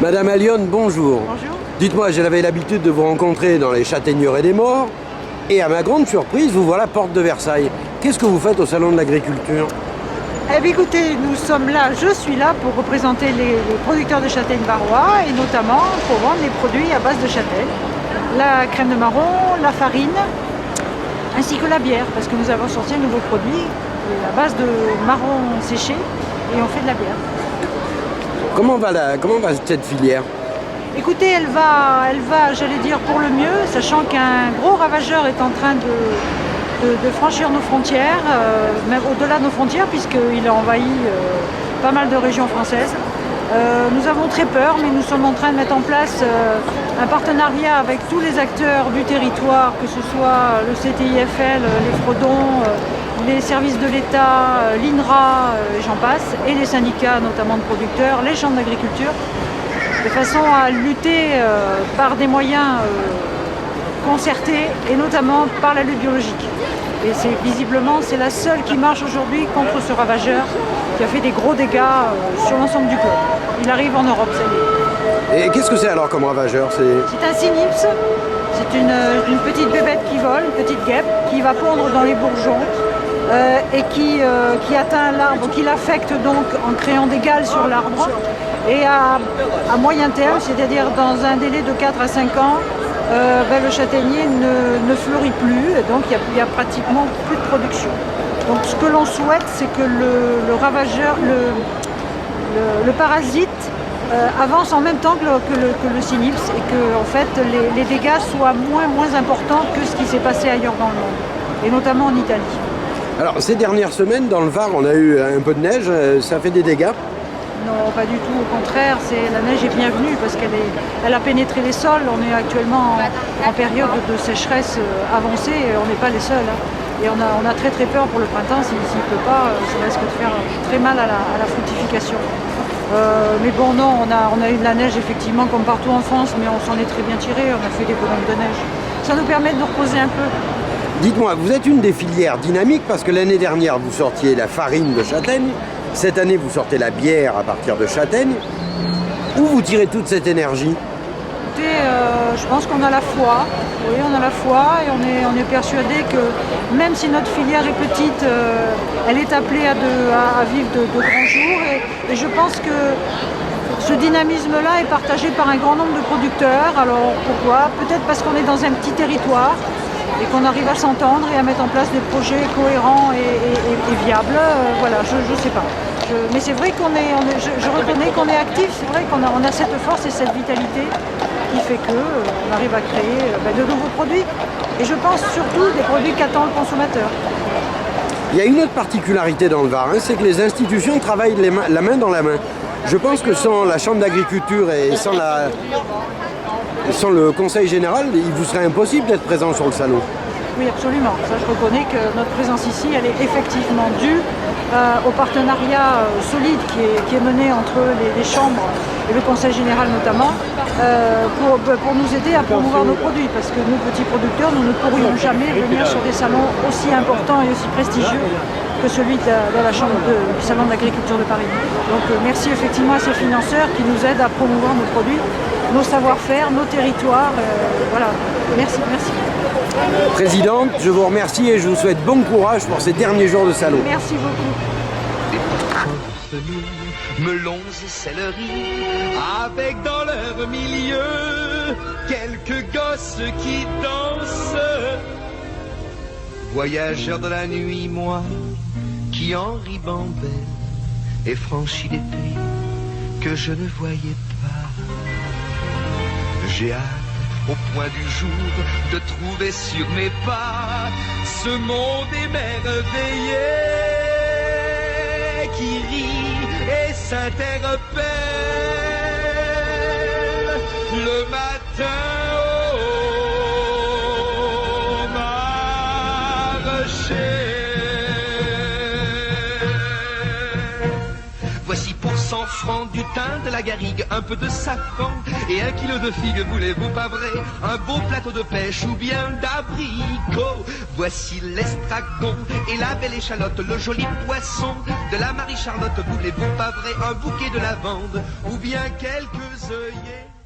Madame Allione, bonjour. Bonjour. Dites-moi, j'avais l'habitude de vous rencontrer dans les Châtaigneraies des Morts, et à ma grande surprise, vous voilà porte de Versailles. Qu'est-ce que vous faites au Salon de l'Agriculture? Eh bien, écoutez, nous sommes là, je suis là pour représenter les producteurs de châtaignes varois et notamment pour vendre les produits à base de châtaigne, la crème de marron, la farine, ainsi que la bière, parce que nous avons sorti un nouveau produit à base de marron séché et on fait de la bière. Comment va cette filière? Écoutez, elle va, j'allais dire, pour le mieux, sachant qu'un gros ravageur est en train de franchir nos frontières, même au-delà de nos frontières, puisqu'il a envahi pas mal de régions françaises. Nous avons très peur, mais nous sommes en train de mettre en place un partenariat avec tous les acteurs du territoire, que ce soit le CTIFL, les Frodons, les services de l'État, l'INRA, et j'en passe, et les syndicats, notamment de producteurs, les chambres d'agriculture, de façon à lutter par des moyens concertés, et notamment par la lutte biologique. Et visiblement, c'est la seule qui marche aujourd'hui contre ce ravageur qui a fait des gros dégâts sur l'ensemble du globe. Il arrive en Europe, ça y est. Et qu'est-ce que c'est alors comme ravageur? C'est un cynips, c'est une petite bébête qui vole, une petite guêpe, qui va pondre dans les bourgeons et qui atteint l'arbre, qui l'affecte donc en créant des galles sur l'arbre. Et à moyen terme, c'est-à-dire dans un délai de 4 à 5 ans, le châtaignier ne fleurit plus, et donc il n'y a pratiquement plus de production. Donc ce que l'on souhaite, c'est que le ravageur, le parasite avance en même temps que le cynips et que en fait, les dégâts soient moins importants que ce qui s'est passé ailleurs dans le monde, et notamment en Italie. Alors, ces dernières semaines, dans le Var, on a eu un peu de neige, ça fait des dégâts? Non, pas du tout, au contraire, la neige est bienvenue parce qu'elle a pénétré les sols. On est actuellement en période de sécheresse avancée et on n'est pas les seuls. Et on a très peur pour le printemps, s'il ne pleut pas, ça risque de faire très mal à la fructification. Mais bon, non, on a eu de la neige effectivement comme partout en France, mais on s'en est très bien tiré, on a fait des bonhommes de neige. Ça nous permet de nous reposer un peu. Dites-moi, vous êtes une des filières dynamiques parce que l'année dernière, vous sortiez la farine de châtaigne. Cette année, vous sortez la bière à partir de châtaigne. Où vous tirez toute cette énergie? Écoutez, je pense qu'on a la foi. Oui, on a la foi et on est persuadé que même si notre filière est petite, elle est appelée à vivre de grands jours. Et je pense que ce dynamisme-là est partagé par un grand nombre de producteurs. Alors pourquoi? Peut-être parce qu'on est dans un petit territoire et qu'on arrive à s'entendre et à mettre en place des projets cohérents et viables. Voilà, je ne sais pas. Mais c'est vrai je reconnais qu'on est actif, c'est vrai qu'on a cette force et cette vitalité qui fait qu'on arrive à créer de nouveaux produits. Et je pense surtout des produits qu'attend le consommateur. Il y a une autre particularité dans le Var, c'est que les institutions travaillent la main dans la main. Je pense que sans la Chambre d'agriculture et sans le Conseil général, il vous serait impossible d'être présent sur le salon. Oui, absolument. Ça, je reconnais que notre présence ici, elle est effectivement due au partenariat solide qui est mené entre les chambres et le Conseil général notamment, pour nous aider à promouvoir nos produits. Parce que nous, petits producteurs, nous ne pourrions jamais venir sur des salons aussi importants et aussi prestigieux que celui du Salon de l'Agriculture de Paris. Donc merci effectivement à ces financeurs qui nous aident à promouvoir nos produits, nos savoir-faire, nos territoires. Voilà, merci. Présidente, je vous remercie et je vous souhaite bon courage pour ces derniers jours de salon. Merci beaucoup. Melons et céleri, avec dans leur milieu quelques gosses qui dansent. Voyageur de la nuit, moi, qui en ribambelle ai franchi des pays que je ne voyais pas. J'ai hâte au point du jour de trouver sur mes pas ce monde émerveillé qui rit et s'interpelle le matin au marché. Voici pour 100 100 francs, du thym, de la garrigue, un peu de safran et 1 kilo de figues, voulez-vous pas vrai? Un beau plateau de pêche ou bien d'abricots. Voici l'estragon et la belle échalote, le joli poisson de la Marie-Charlotte, voulez-vous pas vrai? Un bouquet de lavande ou bien quelques œillets.